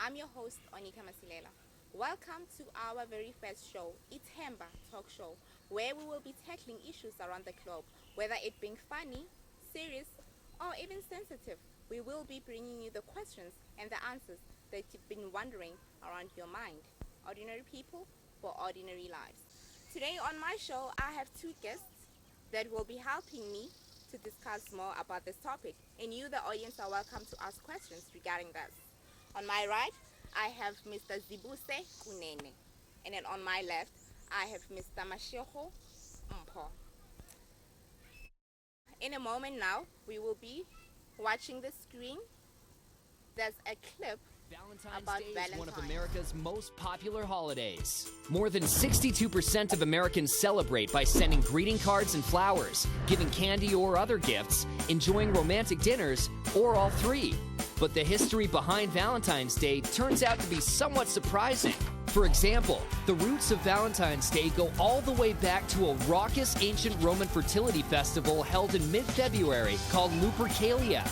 I'm your host, Onika Masilela. Welcome to our very first show, Ithemba Talk Show, where we will be tackling issues around the globe, whether it being funny, serious, or even sensitive. We will be bringing you the questions and the answers that you've been wondering around your mind. Ordinary people for ordinary lives. Today on my show, I have two guests that will be helping me to discuss more about this topic. And you, the audience, are welcome to ask questions regarding this. On my right, I have Mr. Zibuse Kunene. And then on my left, I have Mr. Masheho Mpo. In a moment now, we will be watching the screen. There's a clip Valentine's about Day is Valentine. one of America's most popular holidays. More than 62% of Americans celebrate by sending greeting cards and flowers, giving candy or other gifts, enjoying romantic dinners, or all three. But the history behind Valentine's Day turns out to be somewhat surprising. For example, the roots of Valentine's Day go all the way back to a raucous ancient Roman fertility festival held in mid-February called Lupercalia.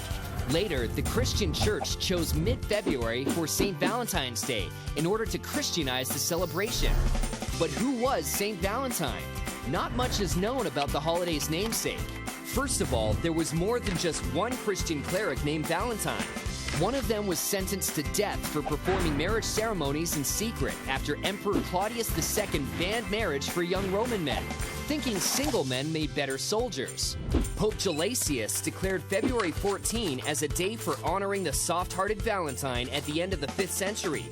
Later, the Christian Church chose mid-February for St. Valentine's Day in order to Christianize the celebration. But who was St. Valentine? Not much is known about the holiday's namesake. First of all, there was more than just one Christian cleric named Valentine. One of them was sentenced to death for performing marriage ceremonies in secret after Emperor Claudius II banned marriage for young Roman men, thinking single men made better soldiers. Pope Gelasius declared February 14 as a day for honoring the soft-hearted Valentine at the end of the 5th century.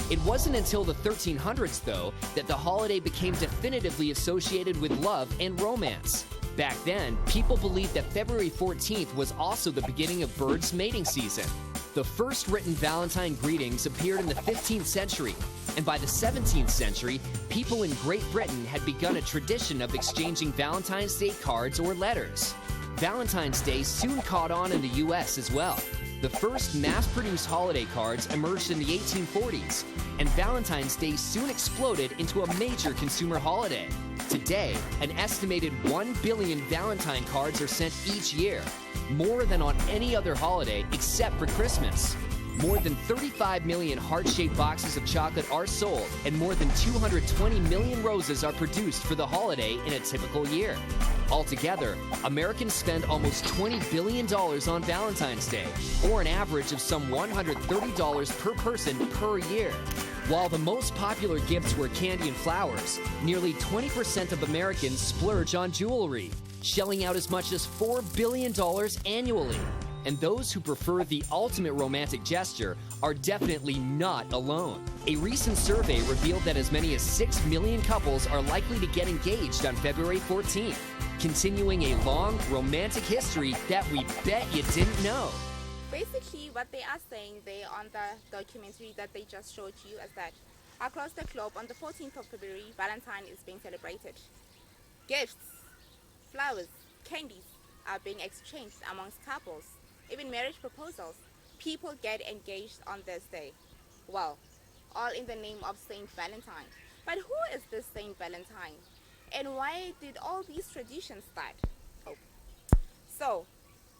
It wasn't until the 1300s, though, that the holiday became definitively associated with love and romance. Back then, people believed that February 14th was also the beginning of birds' mating season. The first written Valentine greetings appeared in the 15th century, and by the 17th century, people in Great Britain had begun a tradition of exchanging Valentine's Day cards or letters. Valentine's Day soon caught on in the US as well. The first mass-produced holiday cards emerged in the 1840s, and Valentine's Day soon exploded into a major consumer holiday. Today, an estimated 1 billion Valentine cards are sent each year, more than on any other holiday except for Christmas. More than 35 million heart-shaped boxes of chocolate are sold, and more than 220 million roses are produced for the holiday in a typical year. Altogether, Americans spend almost $20 billion on Valentine's Day, or an average of some $130 per person per year. While the most popular gifts were candy and flowers, nearly 20% of Americans splurge on jewelry, shelling out as much as $4 billion annually. And those who prefer the ultimate romantic gesture are definitely not alone. A recent survey revealed that as many as 6 million couples are likely to get engaged on February 14th, continuing a long, romantic history that we bet you didn't know. Basically, what they are saying there on the documentary that they just showed you is that across the globe on the 14th of February, Valentine is being celebrated. Gifts, flowers, candies are being exchanged amongst couples. Even marriage proposals. People get engaged on this day. Well, all in the name of Saint Valentine. But who is this Saint Valentine? And why did all these traditions start? Oh. So,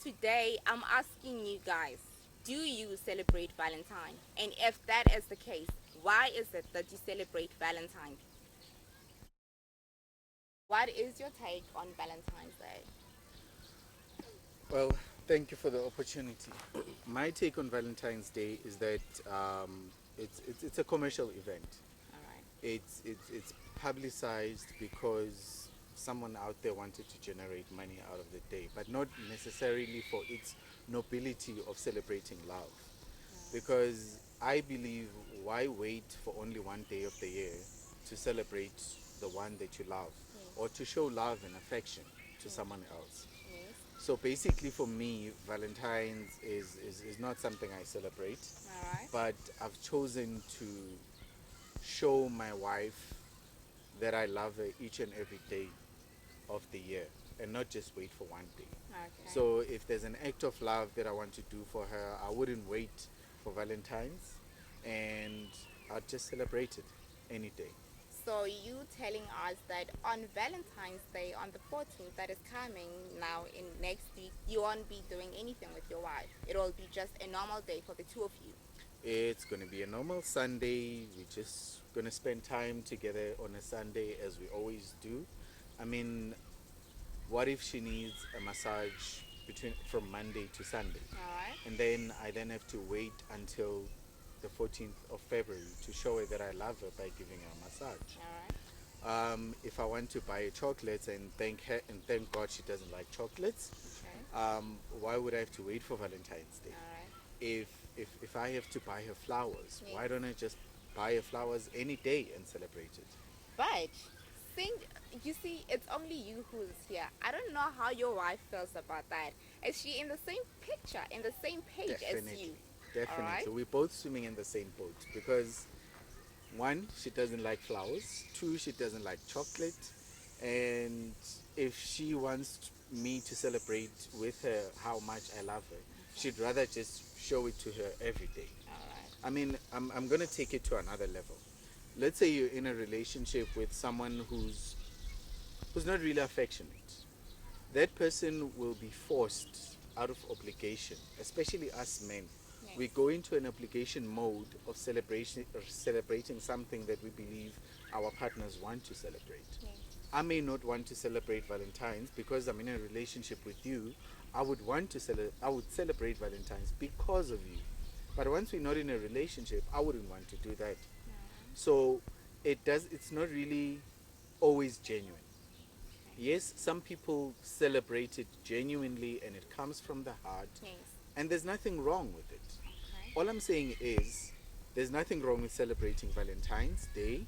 today I'm asking you guys, do you celebrate Valentine? And if that is the case, why is it that you celebrate Valentine? What is your take on Valentine's Day? Well, thank you for the opportunity. My take on Valentine's Day is that it's a commercial event. All right. It's publicized because someone out there wanted to generate money out of the day, but not necessarily for its nobility of celebrating love. Because I believe, why wait for only one day of the year to celebrate the one that you love, or to show love and affection to someone else? Yes. So basically for me, Valentine's is not something I celebrate, All right. but I've chosen to show my wife that I love her each and every day of the year, and not just wait for one day. Okay. So if there's an act of love that I want to do for her, I wouldn't wait for Valentine's, and I'd just celebrate it any day. So you telling us that on Valentine's Day, on the 14th, that is coming now in next week, you won't be doing anything with your wife. It will be just a normal day for the two of you. It's going to be a normal Sunday. We're just going to spend time together on a Sunday as we always do. I mean, what if she needs a massage from Monday to Sunday? Alright. And then I then have to wait until the 14th of February to show her that I love her by giving her a massage. Alright. If I want to buy her chocolates and thank God she doesn't like chocolates, Okay. why would I have to wait for Valentine's Day? Alright. If I have to buy her flowers, Yes. why don't I just buy her flowers any day and celebrate it? But you see, it's only you who's here. I don't know how your wife feels about that. Is she in the same picture, in the same page as you? Definitely. Alright. We're both swimming in the same boat because one, she doesn't like flowers. Two, she doesn't like chocolate. And if she wants me to celebrate with her how much I love her, she'd rather just show it to her every day. Alright. I mean, I'm going to take it to another level. Let's say you're in a relationship with someone who's not really affectionate. That person will be forced out of obligation, especially us men. Yes. We go into an obligation mode of celebration or celebrating something that we believe our partners want to celebrate. Yes. I may not want to celebrate Valentine's because I'm in a relationship with you. I would celebrate Valentine's because of you. But once we're not in a relationship, I wouldn't want to do that. So it's not really always genuine. Yes, some people celebrate it genuinely and it comes from the heart, Yes. and there's nothing wrong with it. Okay. All I'm saying is there's nothing wrong with celebrating Valentine's Day,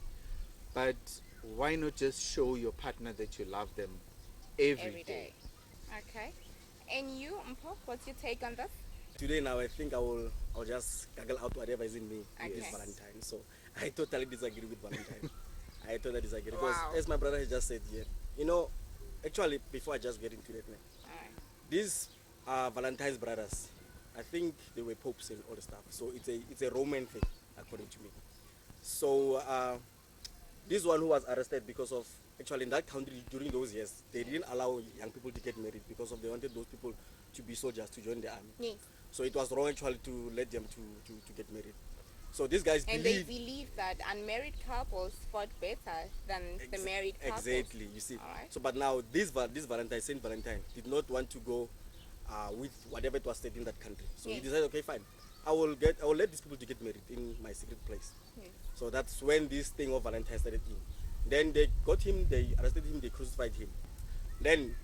but why not just show your partner that you love them every day? Okay. And you, Mpo, what's your take on this? Today now I think I'll just gaggle out whatever is in me Okay. this Valentine. So I totally disagree with Valentine. I totally disagree because Wow. as my brother has just said here, you know, actually before I just get into that, Alright. these Valentine's brothers, I think they were popes and all the stuff. So it's a Roman thing according to me. So this one who was arrested because of actually in that country during those years they didn't allow young people to get married because of they wanted those people to be soldiers to join the army. Yes. So it was wrong actually to let them to get married. So these guys And believe they believe that unmarried couples fought better than the married couples. exactly. You see. Alright. So but now this Valentine, Saint Valentine, did not want to go with whatever it was said in that country. So he Yes. decided, okay, fine, I will let these people to get married in my secret place. Yes. So that's when this thing of Valentine started in. Then they got him, they arrested him, they crucified him. Then,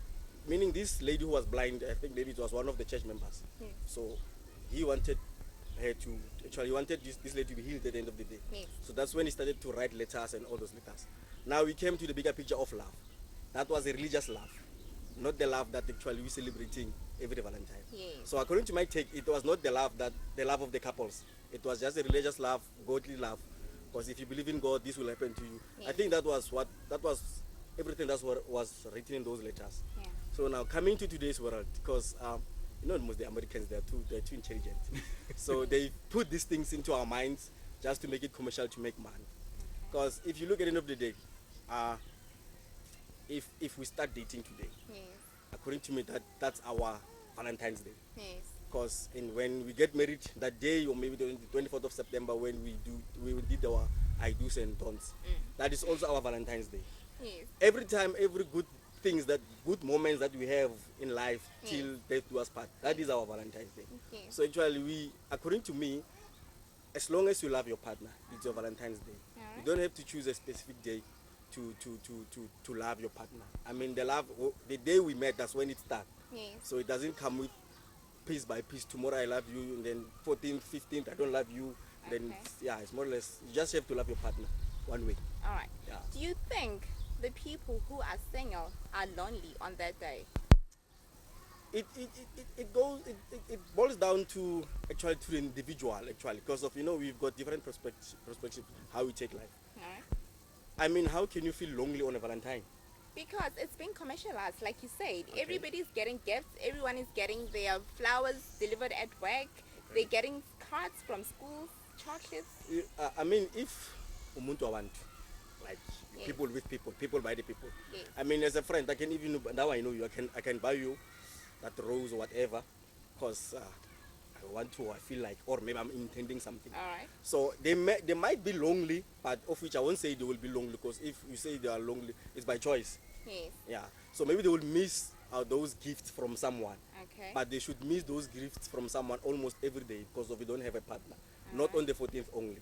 meaning this lady who was blind, I think maybe it was one of the church members. Yes. So he wanted her to, actually he wanted this lady to be healed at the end of the day. Yes. So that's when he started to write letters and all those letters. Now we came to the bigger picture of love. That was a religious love, not the love that actually we're celebrating every Valentine. Yes. So according to my take, it was not the love of the couples. It was just a religious love, godly love. Because if you believe in God, this will happen to you. Yes. I think that was everything that was written in those letters. Yeah. So now coming to today's world, because most the Americans they're too intelligent, so they put these things into our minds just to make it commercial to make money. Because if you look at the end of the day, if we start dating today, Yes. according to me, that's our Valentine's Day. Yes. Because when we get married that day, or maybe the 24th of September, when we did our I do's and don'ts, that is also our Valentine's Day. Yes. Every time, every good good moments that we have in life till death do us part, that is our Valentine's Day. Yes. So actually, according to me, as long as you love your partner, it's your Valentine's Day. Alright. You don't have to choose a specific day to love your partner. I mean, the day we met, that's when it starts. Yes. So it doesn't come with piece by piece. Tomorrow I love you, and then 14th, 15th I don't love you. Then Okay. it's more or less you just have to love your partner one way. All right. Yeah. Do you think the people who are single are lonely on that day? It boils down to actually to the individual actually, because of we've got different perspectives how we take life. All right. I mean, how can you feel lonely on a Valentine? Because it's been commercialized, like you said. Everybody's getting gifts. Everyone is getting their flowers delivered at work. They're getting cards from schools, chocolates. I mean, if umuntu want, like Yes. people with people by the people. Yes. I mean, as a friend, I can even now I know you. I can buy you that rose or whatever, because want to, or I feel like, or maybe I'm intending something. All right. So they might be lonely, but of which I won't say they will be lonely, because if you say they are lonely, it's by choice. Yes. Yeah. So maybe they will miss out those gifts from someone. Okay. But they should miss those gifts from someone almost every day, because of they don't have a partner. Not on the 14th only.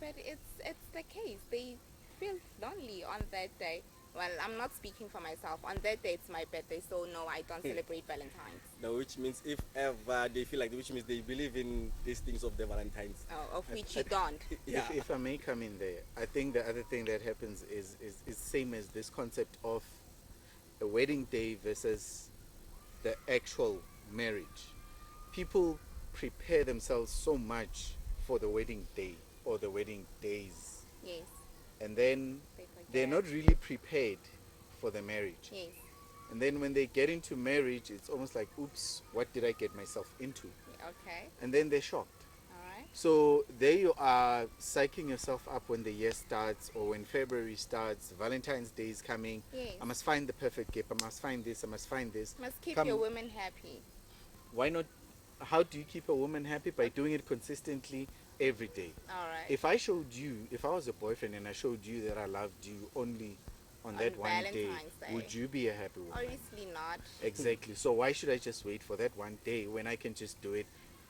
But it's the case. They feel lonely on that day. Well, I'm not speaking for myself. On that day, it's my birthday, so no, I don't celebrate Valentine's. No, which means if ever they feel like, which means they believe in these things of the Valentines. Oh, of which you don't. Yeah. If I may come in there, I think the other thing that happens is same as this concept of a wedding day versus the actual marriage. People prepare themselves so much for the wedding day or the wedding days, Yes. and then They forget. they're not really prepared for the marriage. Yes. And then when they get into marriage, it's almost like, oops, what did I get myself into? Okay. And then they're shocked. All right. So there you are, psyching yourself up when the year starts, or when February starts, Valentine's Day is coming. Yes. I must find the perfect gift. I must find this. I must find this. Must keep Come- your women happy. Why not? How do you keep a woman happy? By doing it consistently every day. All right. If I was a boyfriend and I showed you that I loved you only on that one day, Valentine's Day. would you be a happy woman? Obviously not. Exactly. So why should I just wait for that one day when I can just do it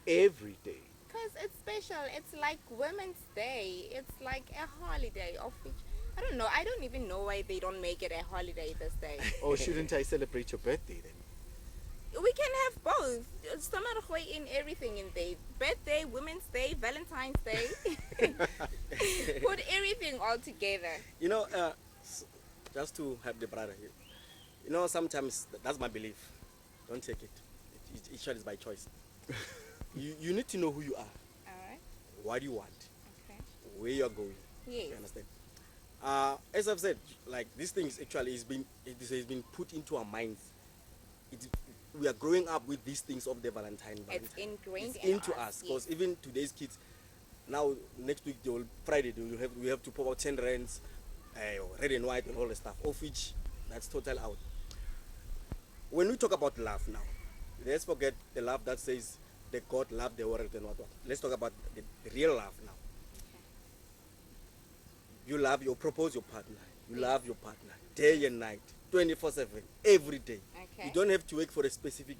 every day? Because it's special. It's like Women's Day. It's like a holiday of which, I don't know. I don't even know why they don't make it a holiday this day. Or shouldn't I celebrate your birthday then? We can have both. Somehow in everything in there. Birthday, Women's Day, Valentine's Day. Put everything all together. You know, just to help the brother here. You know, sometimes that's my belief. Don't take it. Each one is by choice. You need to know who you are. All right. What do you want? Okay. Where you're going. Yes. You understand? As I've said, like these things actually has been put into our minds. We are growing up with these things of the Valentine. It's ingrained It's in into us, us, because yes. even today's kids, now next week Friday we have to pop out 10 rands, red and white and all the stuff, of which that's total out. When we talk about love now, let's forget the love that says that God loved the world and what. Let's talk about the real love now. You propose your partner. You love your partner day and night, 24/7, every day. Okay. You don't have to wait for a specific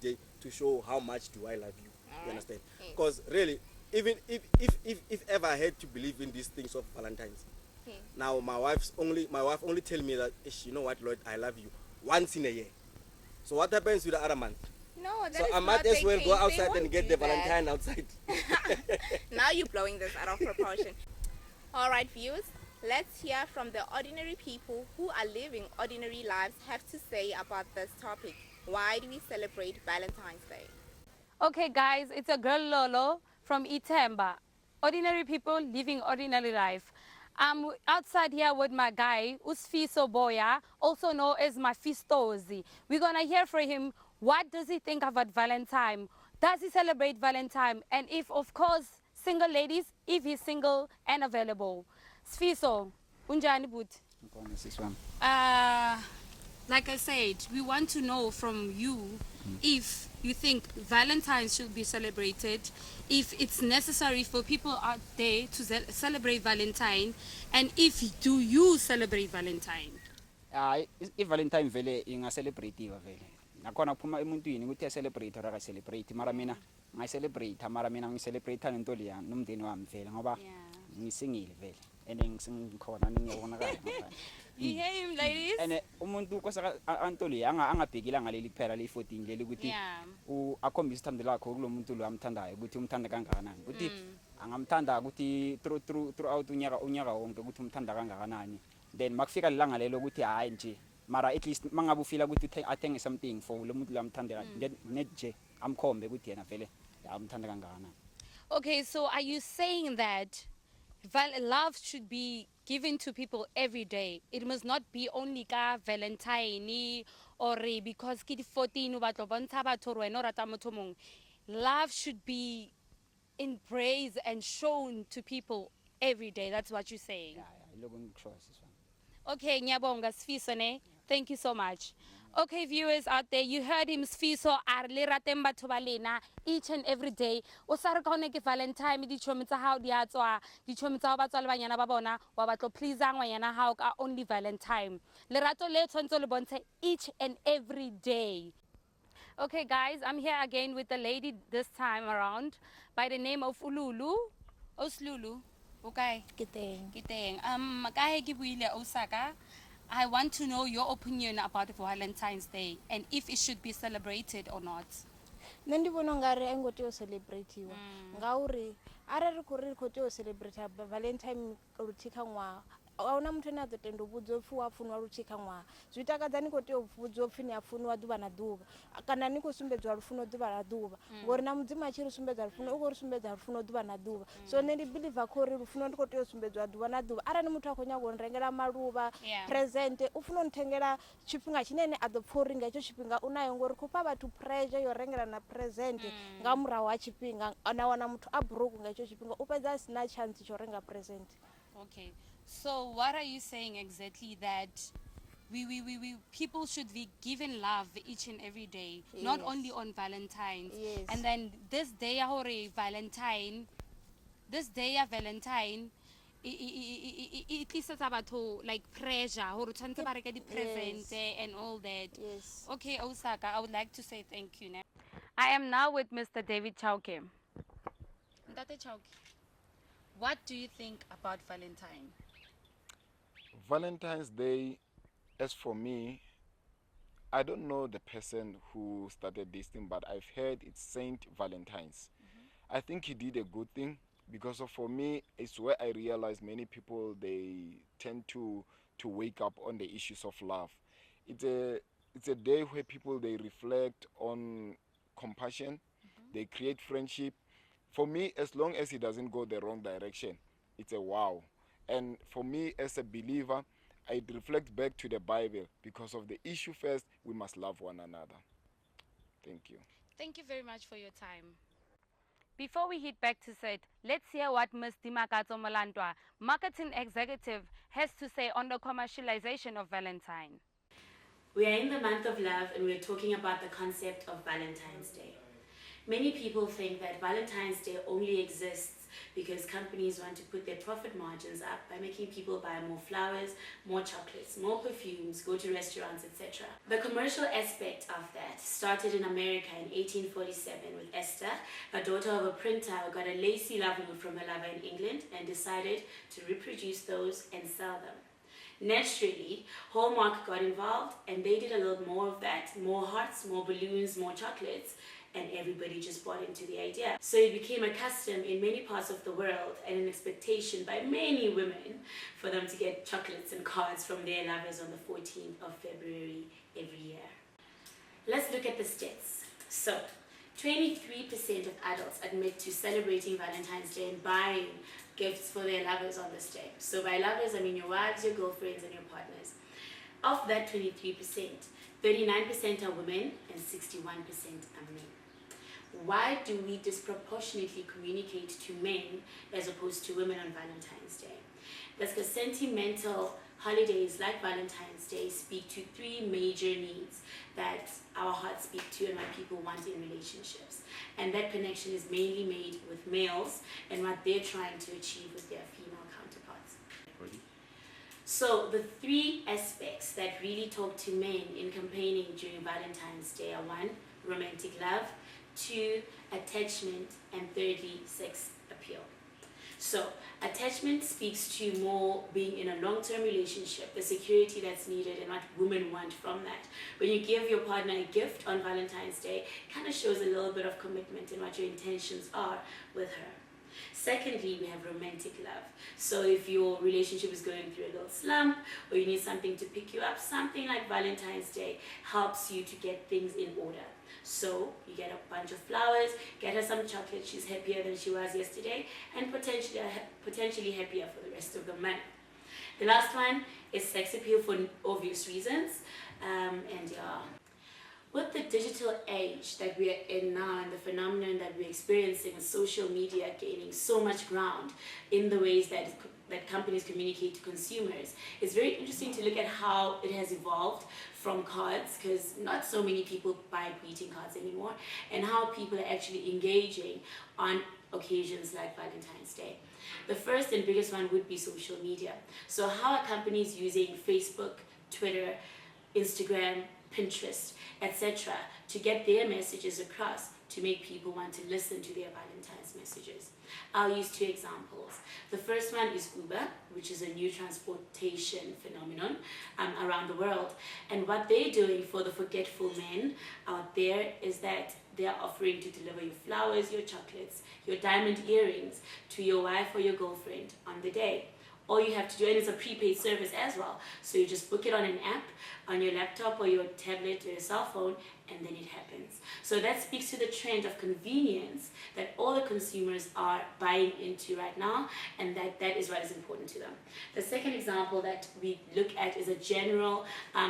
day to show how much do I love you. All You right. understand? Yes. Because really, even if ever I had to believe in these things of Valentine's, Okay. now my wife only tell me that, you know what, Lord, I love you once in a year. So what happens with the other month? No, that So is I might not as the well case. go They outside won't and get do the that. Valentine outside. Now you're blowing this out of proportion. All right, viewers, let's hear from the ordinary people who are living ordinary lives have to say about this topic. Why do we celebrate Valentine's Day? Okay guys, it's a girl Lolo from Ithemba. Ordinary people living ordinary life. I'm outside here with my guy, Usfiso Boya, also known as Mafistozi. We're gonna hear from him, what does he think about Valentine? Does he celebrate Valentine? And if, of course, single ladies, if he's single and available. Sfiso, unjani buti? Like I said, we want to know from you if you think Valentine's should be celebrated, if it's necessary for people out there to celebrate Valentine, and if do you celebrate Valentine? I-Valentine vele inga-celebrate-iwa vele. Nakhona kuphuma emuntwini ukuthi ya-celebrate or aka-celebrate. Mara mina ngayi-celebrate, mara mina ngi-celebrate nento leya nomndeni wami vele ngoba ngisingile vele. And ngikhona ningiyabonakala ngaphandle. You hear him, ladies? And umuntu kosa anto leya angabhekile ngaleli kuphela le-14 leli ukuthi Yeah. akhombisa uthando lakho kulo muntu lo amthandayo ukuthi umthanda kangakanani. Ukuthi angamthanda ukuthi throughout unyaka wonke ukuthi umthanda kangakanani. Then makufika lelanga lelo ukuthi hayi nje mara at least mangabe ufila ukuthi athenge something for lo muntu lamthandela net nje amkhombe ukuthi yena vele amthanda kangakanani. Okay, so are you saying that love should be given to people every day? It must not be only ka Valentine or because ki di 14 o batla bontsha batho gore wena o rata motho mongwe. Love should be embraced and shown to people every day. That's what you're saying. Yeah, iloko ngikusho siswana. Okay, ngiyabonga Sifiso ne. Thank you so much. Okay, viewers out there, you heard him sfiso a re le rateng batho ba lena each and every day. O sa re ka one ke Valentine dichomi tsa hao di a tswa, dichomi tsa hao ba tswa le banyana ba bona, wa batlo please ngwanyana hao ka only Valentine. Lerato le tshwantse le bontshe each and every day. Okay guys, I'm here again with the lady this time around by the name of Ululu. Oslulu. Okay. Kiteng. Makahe ke buile Osaka. I want to know your opinion about Valentine's Day and if it should be celebrated or not. Nṋe ndi vhona ungari a ngo tea u celebratiwa ngauri arali khou ri khou tea u celebrate Valentine luthihi kha ṅwaha ahuna muthu ane a ḓo tenda u vhudzwa upfhi wa funiwa luthihi kha ṅwaha. Zwi takadza ni khou tea u vhudzwa upfhi ni a funiwa ḓuvha na ḓuvha kana ni khou sumbedzwa lufuno ḓuvha na ḓuvha ngori na mudzimu a tshi ri sumbedza lufuno u khou ri sumbedza lufuno ḓuvha na ḓuvha. So nṋe ndi believe kha uri lufuno ndi khou tea u sumbedzwa ḓuvha na ḓuvha. Arali muthu a khou nyaga u nrengela maluvha present u funa u nthengela tshifhinga tshine ene a ḓo pfha uri nga hetsho tshifhinga u nayo ngori khou fha vhathu pressure yo rengela na present nga murahu ha tshifhinga na wana muthu a broke nga hetsho tshifhinga u fhedza a sina chance tsho renga present. Okay. So what are you saying exactly that we people should be given love each and every day, not only on Valentine's. Yes. And then this day hore Valentine, it is about like pressure, hore tshwantse ba reka di presents and all that. Yes. Okay, Osaka, I would like to say thank you. I am now with Mr. David Chauke. Ndate Chauke, what do you think about Valentine? Valentine's Day, as for me, I don't know the person who started this thing, but I've heard it's Saint Valentine's. I think he did a good thing because for me, it's where I realize many people, they tend to wake up on the issues of love. It's a day where people, they reflect on compassion, they create friendship. For me, as long as it doesn't go the wrong direction, it's a wow. And for me as a believer, I reflect back to the Bible because of the issue first, we must love one another. Thank you. Thank you very much for your time. Before we head back to set, let's hear what Ms. Dimakato Molantwa, marketing executive, has to say on the commercialization of Valentine. We are in the month of love and we're talking about the concept of Valentine's Day. Many people think that Valentine's Day only exists because companies want to put their profit margins up by making people buy more flowers, more chocolates, more perfumes, go to restaurants, etc. The commercial aspect of that started in America in 1847 with Esther, a daughter of a printer who got a lacy love note from her lover in England and decided to reproduce those and sell them. Naturally, Hallmark got involved and they did a little more of that, more hearts, more balloons, more chocolates, and everybody just bought into the idea. So it became a custom in many parts of the world and an expectation by many women for them to get chocolates and cards from their lovers on the 14th of February every year. Let's look at the stats. So, 23% of adults admit to celebrating Valentine's Day and buying gifts for their lovers on this day. So by lovers, I mean your wives, your girlfriends, and your partners. Of that 23%, 39% are women and 61% are men. Why do we disproportionately communicate to men as opposed to women on Valentine's Day? That's because sentimental holidays like Valentine's Day speak to three major needs that our hearts speak to and what people want in relationships. And that connection is mainly made with males and what they're trying to achieve with their female counterparts. So the three aspects that really talk to men in campaigning during Valentine's Day are: one, romantic love; two, attachment; and thirdly, sex appeal. So attachment speaks to more being in a long-term relationship, the security that's needed and what women want from that. When you give your partner a gift on Valentine's Day, it kind of shows a little bit of commitment in what your intentions are with her. Secondly, we have romantic love. So if your relationship is going through a little slump or you need something to pick you up, something like Valentine's Day helps you to get things in order. So you get a bunch of flowers, get her some chocolate, she's happier than she was yesterday, and potentially happier for the rest of the month. The last one is sex appeal for obvious reasons. With the digital age that we are in now and the phenomenon that we're experiencing with social media gaining so much ground in the ways that that companies communicate to consumers, it's very interesting to look at how it has evolved from cards, because not so many people buy greeting cards anymore, and how people are actually engaging on occasions like Valentine's Day. The first and biggest one would be social media. So how are companies using Facebook, Twitter, Instagram, Pinterest, etc. to get their messages across, to make people want to listen to their Valentine's messages? I'll use two examples. The first one is Uber, which is a new transportation phenomenon around the world. And what they're doing for the forgetful men out there is that they're offering to deliver your flowers, your chocolates, your diamond earrings to your wife or your girlfriend on the day. All you have to do, and it's a prepaid service as well, so you just book it on an app, on your laptop or your tablet or your cell phone, and then it happens. So that speaks to the trend of convenience that all the consumers are buying into right now, and that is what is important to them. The second example that we look at is a general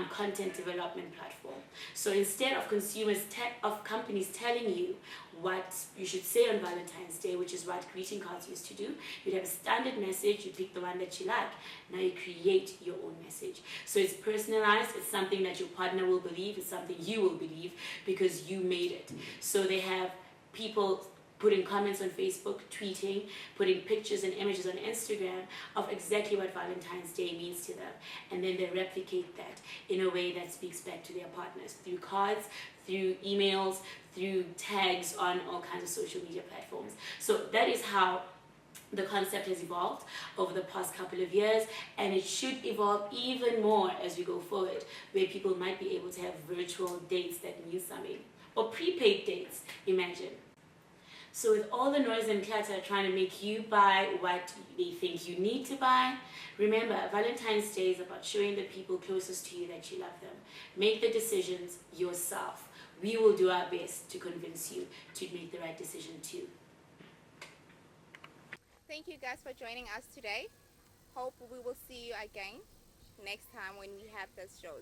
content development platform. So instead of companies telling you what you should say on Valentine's Day, which is what greeting cards used to do, you'd have a standard message, you pick the one that you like, now you create your own message. So it's personalized, it's something that your partner will believe, it's something you will believe because you made it. So they have people putting comments on Facebook, tweeting, putting pictures and images on Instagram of exactly what Valentine's Day means to them. And then they replicate that in a way that speaks back to their partners through cards, through emails, through tags on all kinds of social media platforms. So that is how the concept has evolved over the past couple of years, and it should evolve even more as we go forward, where people might be able to have virtual dates that mean something, or prepaid dates, imagine. So with all the noise and clatter trying to make you buy what they think you need to buy, remember, Valentine's Day is about showing the people closest to you that you love them. Make the decisions yourself. We will do our best to convince you to make the right decision too. Thank you guys for joining us today. Hope we will see you again next time when we have these shows.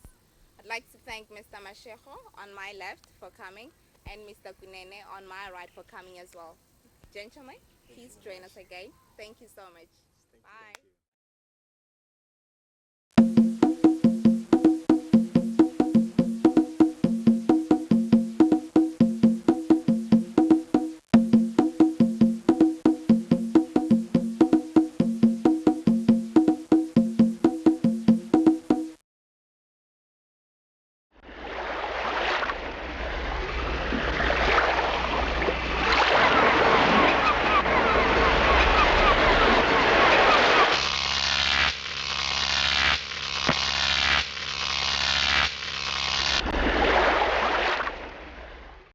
I'd like to thank Mr. Mashego on my left for coming and Mr. Kunene on my right for coming as well. Gentlemen, please join us again. Thank you so much.